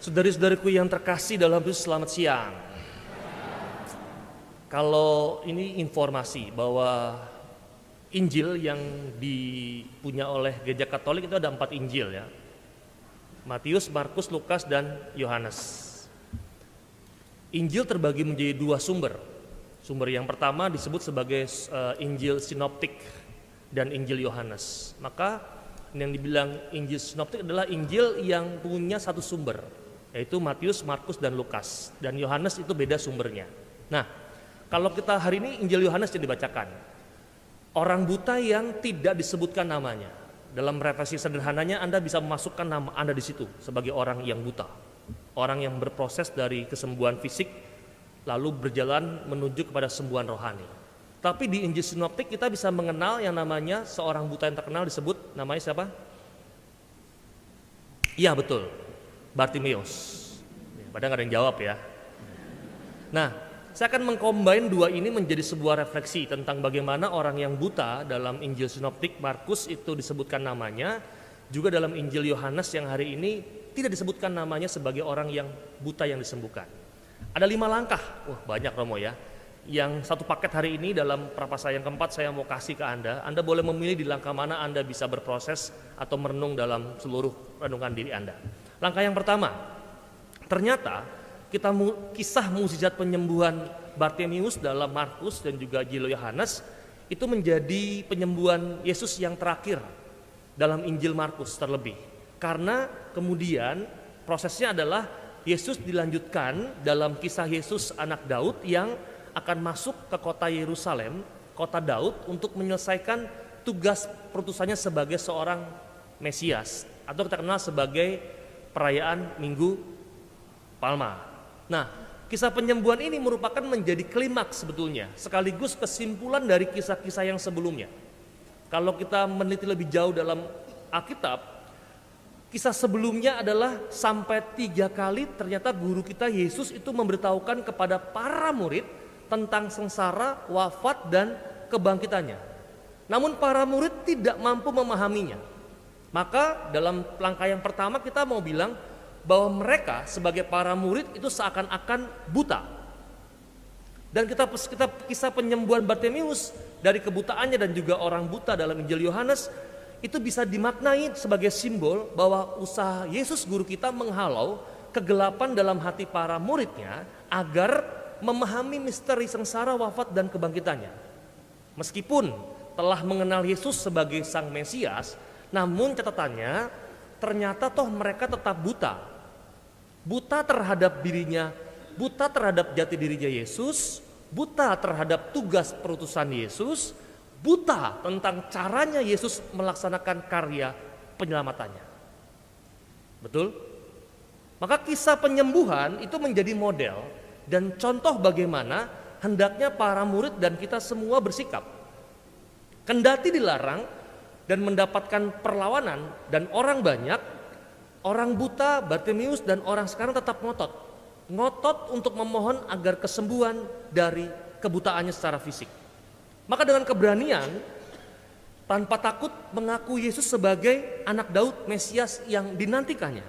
Saudari-saudariku yang terkasih dalam Kristus, selamat siang. Kalau ini informasi bahwa Injil yang dipunya oleh Gereja Katolik itu ada 4 Injil ya. Matius, Markus, Lukas, dan Yohanes. Injil terbagi menjadi 2 sumber. Sumber yang pertama disebut sebagai Injil Sinoptik dan Injil Yohanes. Maka yang dibilang Injil Sinoptik adalah Injil yang punya satu sumber, yaitu Matius, Markus, dan Lukas. Dan Yohanes itu beda sumbernya. Nah, kalau kita hari ini Injil Yohanes yang dibacakan, orang buta yang tidak disebutkan namanya. Dalam refleksi sederhananya Anda bisa memasukkan nama Anda di situ sebagai orang yang buta. Orang yang berproses dari kesembuhan fisik lalu berjalan menuju kepada sembuhan rohani. Tapi di Injil Sinoptik kita bisa mengenal yang namanya seorang buta yang terkenal disebut namanya siapa? Iya betul, Bartimeus. Padahal nggak ada yang jawab ya. Nah, saya akan mengcombine 2 ini menjadi sebuah refleksi tentang bagaimana orang yang buta dalam Injil Sinoptik Markus itu disebutkan namanya, juga dalam Injil Yohanes yang hari ini tidak disebutkan namanya sebagai orang yang buta yang disembuhkan. Ada 5 langkah, wah banyak Romo ya. Yang satu paket hari ini dalam prapaskah yang keempat saya mau kasih ke Anda. Anda boleh memilih di langkah mana Anda bisa berproses atau merenung dalam seluruh renungan diri Anda. Langkah yang pertama, ternyata kisah mukjizat penyembuhan Bartimeus dalam Markus dan juga Injil Yohanes itu menjadi penyembuhan Yesus yang terakhir dalam Injil Markus terlebih. Karena kemudian prosesnya adalah Yesus dilanjutkan dalam kisah Yesus anak Daud yang akan masuk ke kota Yerusalem, kota Daud, untuk menyelesaikan tugas perutusannya sebagai seorang Mesias atau kita kenal sebagai perayaan Minggu Palma. Nah, kisah penyembuhan ini merupakan menjadi klimaks sebetulnya, sekaligus kesimpulan dari kisah-kisah yang sebelumnya. Kalau kita meneliti lebih jauh dalam Alkitab, kisah sebelumnya adalah sampai 3 kali ternyata guru kita Yesus itu memberitahukan kepada para murid tentang sengsara, wafat, dan kebangkitannya. Namun para murid tidak mampu memahaminya. Maka dalam langkah yang pertama kita mau bilang bahwa mereka sebagai para murid itu seakan-akan buta. Dan kita kisah penyembuhan Bartimeus dari kebutaannya dan juga orang buta dalam Injil Yohanes itu bisa dimaknai sebagai simbol bahwa usaha Yesus guru kita menghalau kegelapan dalam hati para muridnya agar memahami misteri sengsara, wafat, dan kebangkitannya. Meskipun telah mengenal Yesus sebagai Sang Mesias, namun catatannya ternyata toh mereka tetap buta. Buta terhadap dirinya, buta terhadap jati dirinya Yesus, buta terhadap tugas perutusan Yesus, buta tentang caranya Yesus melaksanakan karya penyelamatannya. Betul? Maka kisah penyembuhan itu menjadi model dan contoh bagaimana hendaknya para murid dan kita semua bersikap. Kendati dilarang dan mendapatkan perlawanan dan orang banyak, orang buta, Bartimeus, dan orang sekarang tetap ngotot untuk memohon agar kesembuhan dari kebutaannya secara fisik. Maka dengan keberanian, tanpa takut mengaku Yesus sebagai anak Daud, Mesias yang dinantikannya.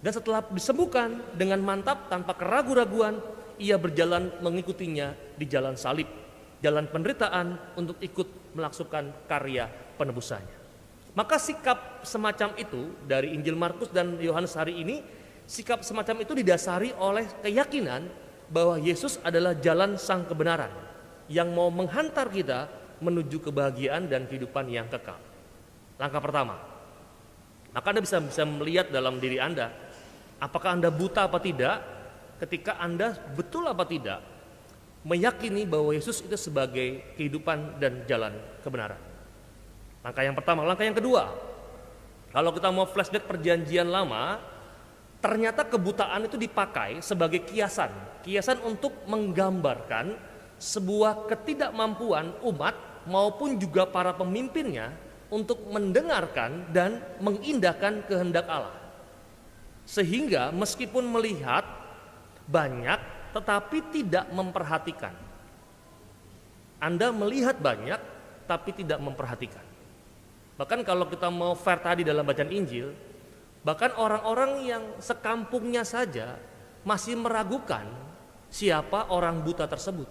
Dan setelah disembuhkan dengan mantap tanpa keraguan-raguan, ia berjalan mengikutinya di jalan salib, jalan penderitaan untuk ikut melaksanakan karya penebusannya. Maka sikap semacam itu dari Injil Markus dan Yohanes hari ini, sikap semacam itu didasari oleh keyakinan bahwa Yesus adalah jalan sang kebenaran yang mau menghantar kita menuju kebahagiaan dan kehidupan yang kekal. Langkah pertama, maka Anda bisa melihat dalam diri Anda, apakah Anda buta apa tidak, ketika Anda betul apa tidak meyakini bahwa Yesus itu sebagai kehidupan dan jalan kebenaran. Langkah yang pertama. Langkah yang kedua, kalau kita mau flashback perjanjian lama, ternyata kebutaan itu dipakai sebagai kiasan untuk menggambarkan sebuah ketidakmampuan umat maupun juga para pemimpinnya untuk mendengarkan dan mengindahkan kehendak Allah. Sehingga meskipun melihat banyak tetapi tidak memperhatikan. Anda melihat banyak tapi tidak memperhatikan. Bahkan kalau kita mau fair tadi dalam bacaan Injil, Bahkan orang-orang yang sekampungnya saja masih meragukan siapa orang buta tersebut.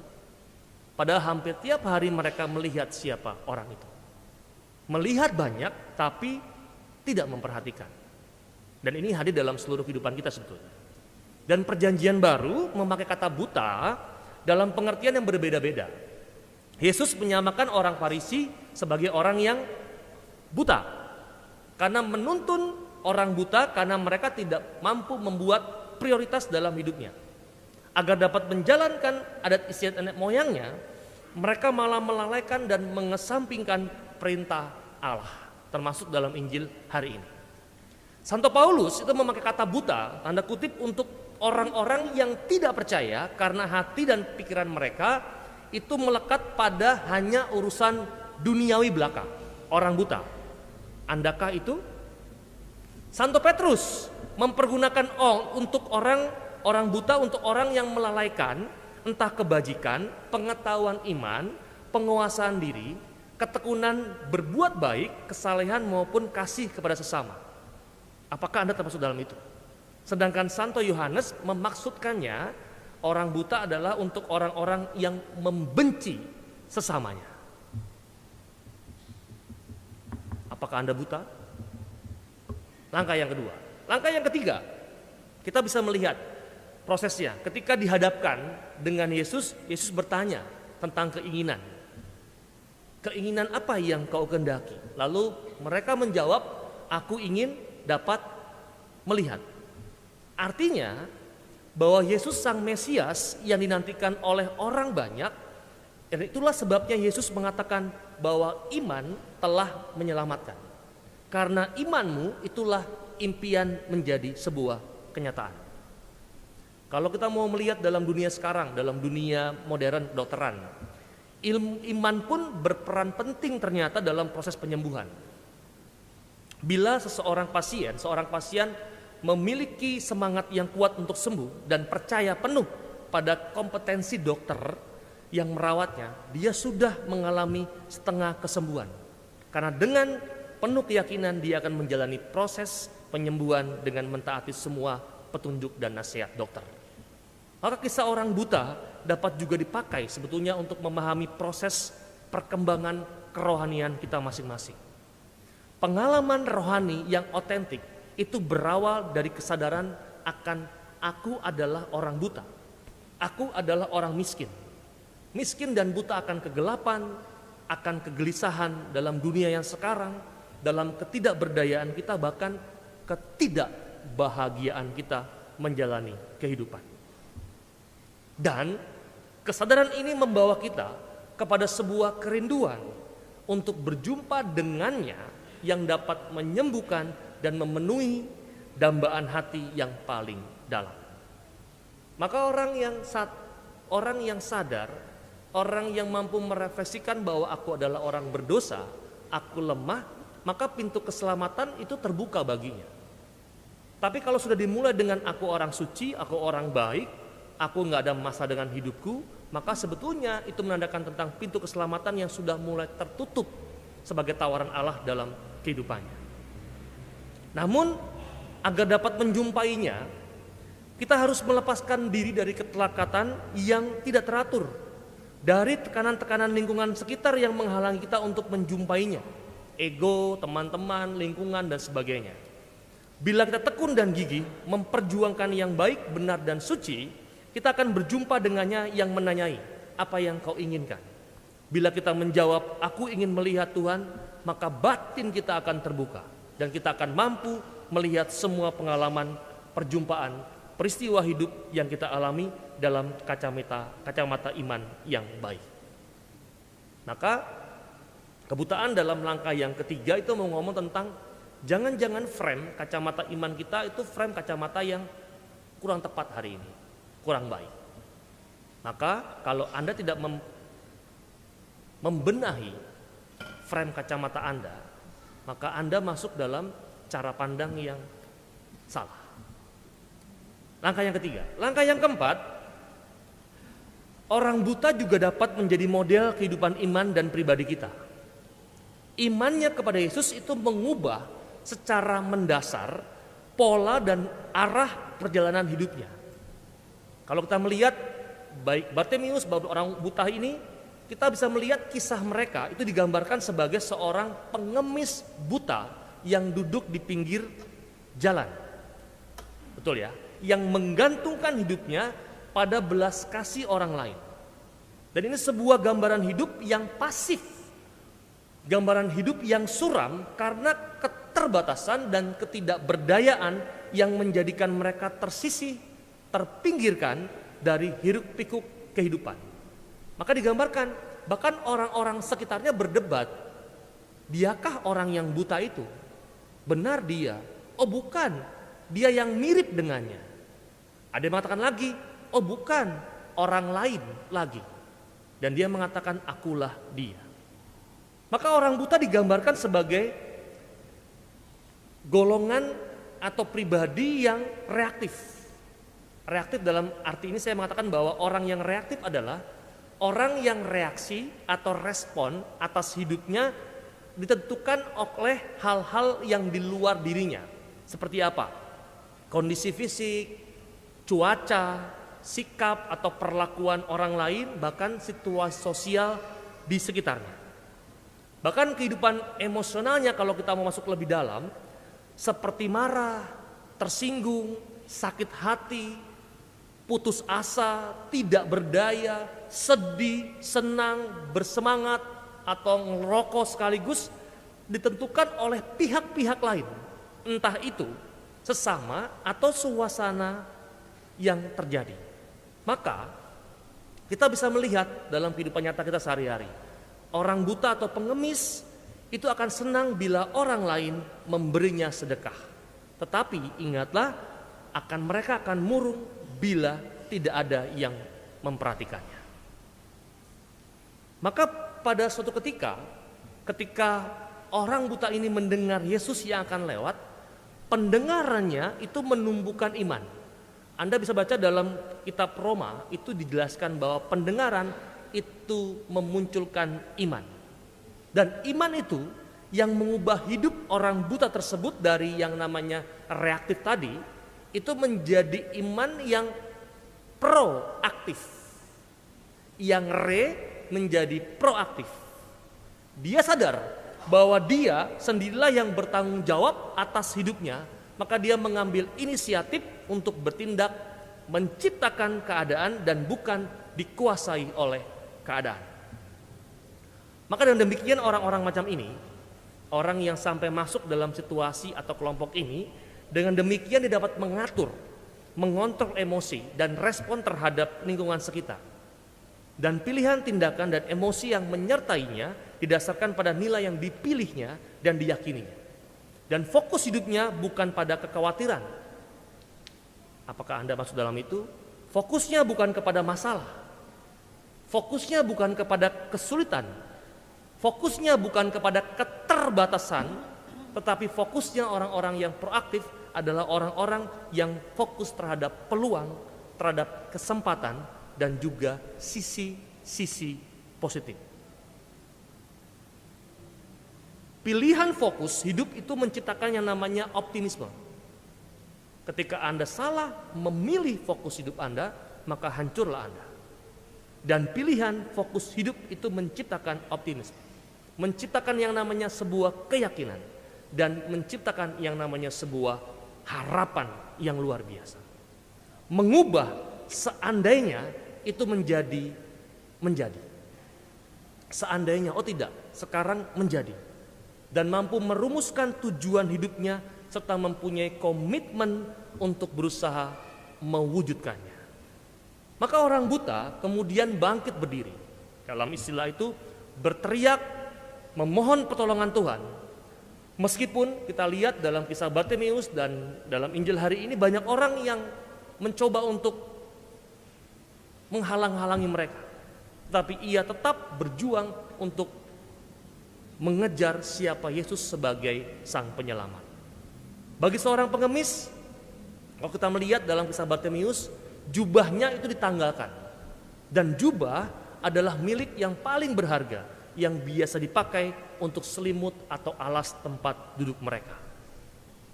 Padahal hampir tiap hari mereka melihat siapa orang itu. Melihat banyak tapi tidak memperhatikan. Dan ini hadir dalam seluruh kehidupan kita sebetulnya. Dan perjanjian baru memakai kata buta dalam pengertian yang berbeda-beda. Yesus menyamakan orang Farisi sebagai orang yang buta. Karena menuntun orang buta karena mereka tidak mampu membuat prioritas dalam hidupnya. Agar dapat menjalankan adat istiadat nenek moyangnya, mereka malah melalaikan dan mengesampingkan perintah Allah, termasuk dalam Injil hari ini. Santo Paulus itu memakai kata buta, tanda kutip, untuk orang-orang yang tidak percaya karena hati dan pikiran mereka itu melekat pada hanya urusan duniawi belaka. Orang buta. Andakah itu? Santo Petrus mempergunakan untuk orang buta untuk orang yang melalaikan entah kebajikan, pengetahuan iman, penguasaan diri, ketekunan berbuat baik, kesalehan maupun kasih kepada sesama. Apakah Anda termasuk dalam itu? Sedangkan Santo Yohanes memaksudkannya orang buta adalah untuk orang-orang yang membenci sesamanya. Apakah Anda buta? Langkah yang kedua. Langkah yang ketiga, kita bisa melihat prosesnya. Ketika dihadapkan dengan Yesus, Yesus bertanya tentang keinginan. Keinginan apa yang kau kehendaki? Lalu mereka menjawab, aku ingin dapat melihat. Artinya bahwa Yesus sang Mesias yang dinantikan oleh orang banyak, dan itulah sebabnya Yesus mengatakan bahwa iman telah menyelamatkan. Karena imanmu itulah impian menjadi sebuah kenyataan. Kalau kita mau melihat dalam dunia sekarang, dalam dunia modern kedokteran, iman pun berperan penting ternyata dalam proses penyembuhan. Bila seorang pasien memiliki semangat yang kuat untuk sembuh dan percaya penuh pada kompetensi dokter yang merawatnya, dia sudah mengalami setengah kesembuhan. Karena dengan penuh keyakinan dia akan menjalani proses penyembuhan dengan mentaati semua petunjuk dan nasihat dokter. Maka kisah orang buta dapat juga dipakai sebetulnya untuk memahami proses perkembangan kerohanian kita masing-masing. Pengalaman rohani yang otentik itu berawal dari kesadaran akan aku adalah orang buta. Aku adalah orang miskin. Miskin dan buta akan kegelapan, akan kegelisahan dalam dunia yang sekarang, dalam ketidakberdayaan kita, bahkan ketidakbahagiaan kita menjalani kehidupan. Dan kesadaran ini membawa kita kepada sebuah kerinduan untuk berjumpa dengannya yang dapat menyembuhkan dan memenuhi dambaan hati yang paling dalam. Maka orang yang sadar, orang yang mampu merefleksikan bahwa aku adalah orang berdosa, aku lemah, maka pintu keselamatan itu terbuka baginya. Tapi kalau sudah dimulai dengan aku orang suci, aku orang baik, aku gak ada masalah dengan hidupku, maka sebetulnya itu menandakan tentang pintu keselamatan yang sudah mulai tertutup sebagai tawaran Allah dalam kehidupannya. Namun agar dapat menjumpainya, kita harus melepaskan diri dari ketelakatan yang tidak teratur, dari tekanan-tekanan lingkungan sekitar yang menghalangi kita untuk menjumpainya, ego, teman-teman, lingkungan, dan sebagainya. Bila kita tekun dan gigih memperjuangkan yang baik, benar, dan suci, kita akan berjumpa dengannya yang menanyai, apa yang kau inginkan? Bila kita menjawab, aku ingin melihat Tuhan, maka batin kita akan terbuka. Dan kita akan mampu melihat semua pengalaman, perjumpaan, peristiwa hidup yang kita alami dalam kacamata iman yang baik. Maka kebutaan dalam langkah yang ketiga itu mau ngomong tentang jangan-jangan frame kacamata iman kita itu frame kacamata yang kurang tepat hari ini, kurang baik. Maka kalau Anda tidak membenahi frame kacamata Anda, maka Anda masuk dalam cara pandang yang salah. Langkah yang ketiga. Langkah yang keempat, orang buta juga dapat menjadi model kehidupan iman dan pribadi kita. Imannya kepada Yesus itu mengubah secara mendasar pola dan arah perjalanan hidupnya. Kalau kita melihat baik Bartimeus, orang buta ini, kita bisa melihat kisah mereka itu digambarkan sebagai seorang pengemis buta yang duduk di pinggir jalan. Betul ya? Yang menggantungkan hidupnya pada belas kasih orang lain. Dan ini sebuah gambaran hidup yang pasif. Gambaran hidup yang suram karena keterbatasan dan ketidakberdayaan yang menjadikan mereka tersisih, terpinggirkan dari hiruk pikuk kehidupan. Maka digambarkan, bahkan orang-orang sekitarnya berdebat, diakah orang yang buta itu? Benar dia? Oh bukan, dia yang mirip dengannya. Ada yang mengatakan lagi, oh bukan, orang lain lagi. Dan dia mengatakan, akulah dia. Maka orang buta digambarkan sebagai golongan atau pribadi yang reaktif. Reaktif dalam arti ini saya mengatakan bahwa orang yang reaktif adalah orang yang reaksi atau respon atas hidupnya ditentukan oleh hal-hal yang di luar dirinya. Seperti apa? Kondisi fisik, cuaca, sikap atau perlakuan orang lain, bahkan situasi sosial di sekitarnya. Bahkan kehidupan emosionalnya kalau kita mau masuk lebih dalam, seperti marah, tersinggung, sakit hati, putus asa, tidak berdaya, sedih, senang, bersemangat, atau ngerokok sekaligus ditentukan oleh pihak-pihak lain. Entah itu sesama atau suasana yang terjadi. Maka kita bisa melihat dalam kehidupan nyata kita sehari-hari, orang buta atau pengemis itu akan senang bila orang lain memberinya sedekah. Tetapi ingatlah, mereka akan murung bila tidak ada yang memperhatikannya. Maka pada suatu ketika orang buta ini mendengar Yesus yang akan lewat, pendengarannya itu menumbuhkan iman. Anda bisa baca dalam kitab Roma, itu dijelaskan bahwa pendengaran itu memunculkan iman. Dan iman itu yang mengubah hidup orang buta tersebut dari yang namanya reaktif tadi, itu menjadi iman yang proaktif. Yang menjadi proaktif. Dia sadar bahwa dia sendirilah yang bertanggung jawab atas hidupnya, maka dia mengambil inisiatif untuk bertindak, menciptakan keadaan dan bukan dikuasai oleh keadaan. Maka dengan demikian orang-orang macam ini, orang yang sampai masuk dalam situasi atau kelompok ini, dengan demikian dia dapat mengatur, mengontrol emosi dan respon terhadap lingkungan sekitar. Dan pilihan tindakan dan emosi yang menyertainya didasarkan pada nilai yang dipilihnya dan diyakininya. Dan fokus hidupnya bukan pada kekhawatiran. Apakah Anda masuk dalam itu? Fokusnya bukan kepada masalah. Fokusnya bukan kepada kesulitan. Fokusnya bukan kepada keterbatasan, tetapi fokusnya orang-orang yang proaktif adalah orang-orang yang fokus terhadap peluang, terhadap kesempatan, dan juga sisi-sisi positif. Pilihan fokus hidup itu menciptakan yang namanya optimisme. Ketika Anda salah memilih fokus hidup Anda, maka hancurlah Anda. Dan pilihan fokus hidup itu menciptakan optimisme, menciptakan yang namanya sebuah keyakinan, dan menciptakan yang namanya sebuah harapan yang luar biasa. Mengubah seandainya itu menjadi. Seandainya, oh tidak, sekarang menjadi. Dan mampu merumuskan tujuan hidupnya serta mempunyai komitmen untuk berusaha mewujudkannya. Maka orang buta kemudian bangkit berdiri. Dalam istilah itu berteriak memohon pertolongan Tuhan. Meskipun kita lihat dalam kisah Bartimeus dan dalam Injil hari ini banyak orang yang mencoba untuk menghalang-halangi mereka. Tetapi ia tetap berjuang untuk mengejar siapa Yesus sebagai sang penyelamat. Bagi seorang pengemis, kalau kita melihat dalam kisah Bartimeus, jubahnya itu ditanggalkan. Dan jubah adalah milik yang paling berharga yang biasa dipakai untuk selimut atau alas tempat duduk mereka.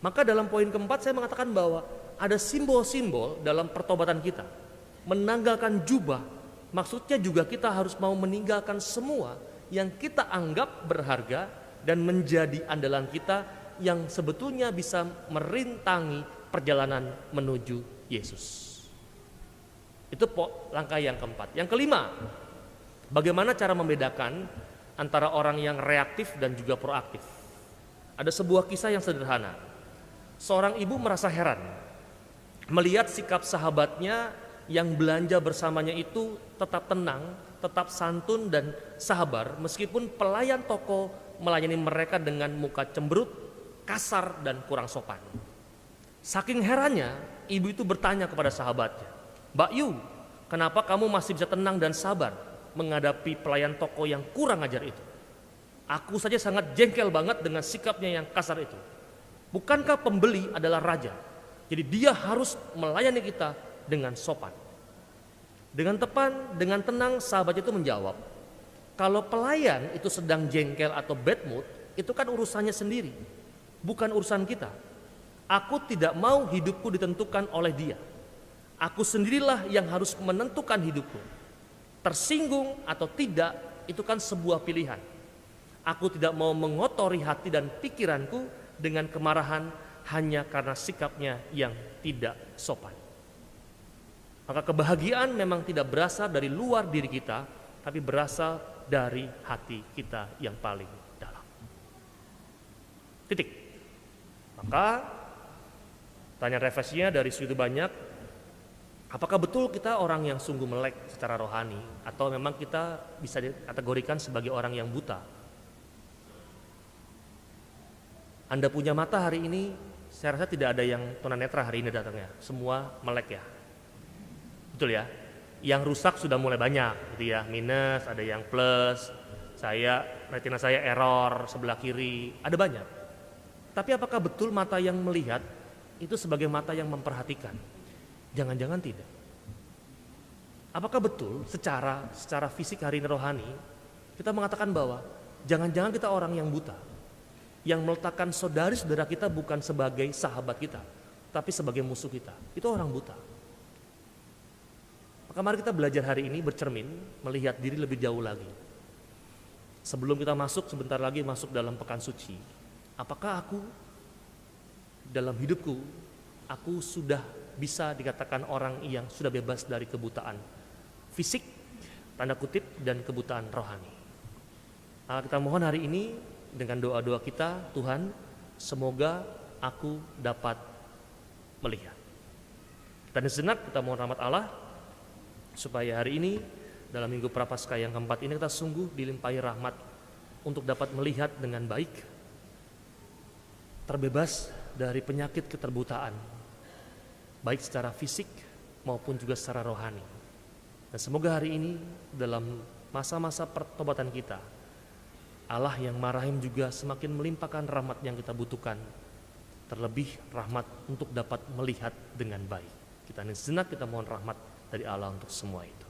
Maka dalam poin keempat saya mengatakan bahwa ada simbol-simbol dalam pertobatan kita. Menanggalkan jubah, maksudnya juga kita harus mau meninggalkan semua yang kita anggap berharga dan menjadi andalan kita yang sebetulnya bisa merintangi perjalanan menuju Yesus. Itu langkah yang keempat. Yang kelima, bagaimana cara membedakan antara orang yang reaktif dan juga proaktif. Ada sebuah kisah yang sederhana. Seorang ibu merasa heran melihat sikap sahabatnya yang belanja bersamanya itu tetap tenang, tetap santun dan sabar meskipun pelayan toko melayani mereka dengan muka cemberut, kasar dan kurang sopan. Saking herannya, ibu itu bertanya kepada sahabatnya, "Mbak Yu, kenapa kamu masih bisa tenang dan sabar menghadapi pelayan toko yang kurang ajar itu? Aku saja sangat jengkel banget dengan sikapnya yang kasar itu. Bukankah pembeli adalah raja? Jadi dia harus melayani kita dengan sopan." Dengan tepan, dengan tenang sahabat itu menjawab, "Kalau pelayan itu sedang jengkel atau bad mood, itu kan urusannya sendiri, bukan urusan kita. Aku tidak mau hidupku ditentukan oleh dia. Aku sendirilah yang harus menentukan hidupku. Tersinggung atau tidak, itu kan sebuah pilihan. Aku tidak mau mengotori hati dan pikiranku dengan kemarahan hanya karena sikapnya yang tidak sopan." Maka kebahagiaan memang tidak berasal dari luar diri kita, tapi berasal dari hati kita yang paling dalam. Titik. Maka tanya refleksinya dari segitu banyak, apakah betul kita orang yang sungguh melek secara rohani, atau memang kita bisa dikategorikan sebagai orang yang buta? Anda punya mata hari ini, saya rasa tidak ada yang tunanetra hari ini datangnya, semua melek ya. Betul ya? Yang rusak sudah mulai banyak gitu ya, minus, ada yang plus, retina saya error sebelah kiri, ada banyak. Tapi apakah betul mata yang melihat itu sebagai mata yang memperhatikan? Jangan-jangan tidak. Apakah betul secara fisik hari ini rohani kita mengatakan bahwa jangan-jangan kita orang yang buta, yang meletakkan saudara-saudara kita bukan sebagai sahabat kita, tapi sebagai musuh kita? Itu orang buta. Maka mari kita belajar hari ini bercermin, melihat diri lebih jauh lagi. Sebelum kita sebentar lagi masuk dalam pekan suci, apakah aku dalam hidupku, aku sudah bisa dikatakan orang yang sudah bebas dari kebutaan fisik, tanda kutip, dan kebutaan rohani? Maka kita mohon hari ini dengan doa-doa kita, Tuhan, semoga aku dapat melihat. Dan sejenak kita mohon rahmat Allah, supaya hari ini dalam minggu Prapaskah yang keempat ini kita sungguh dilimpahi rahmat untuk dapat melihat dengan baik, terbebas dari penyakit keterbutaan, baik secara fisik maupun juga secara rohani. Dan semoga hari ini dalam masa-masa pertobatan kita, Allah yang marahim juga semakin melimpahkan rahmat yang kita butuhkan, terlebih rahmat untuk dapat melihat dengan baik. Kita sejenak kita mohon rahmat dari Allah untuk semua itu.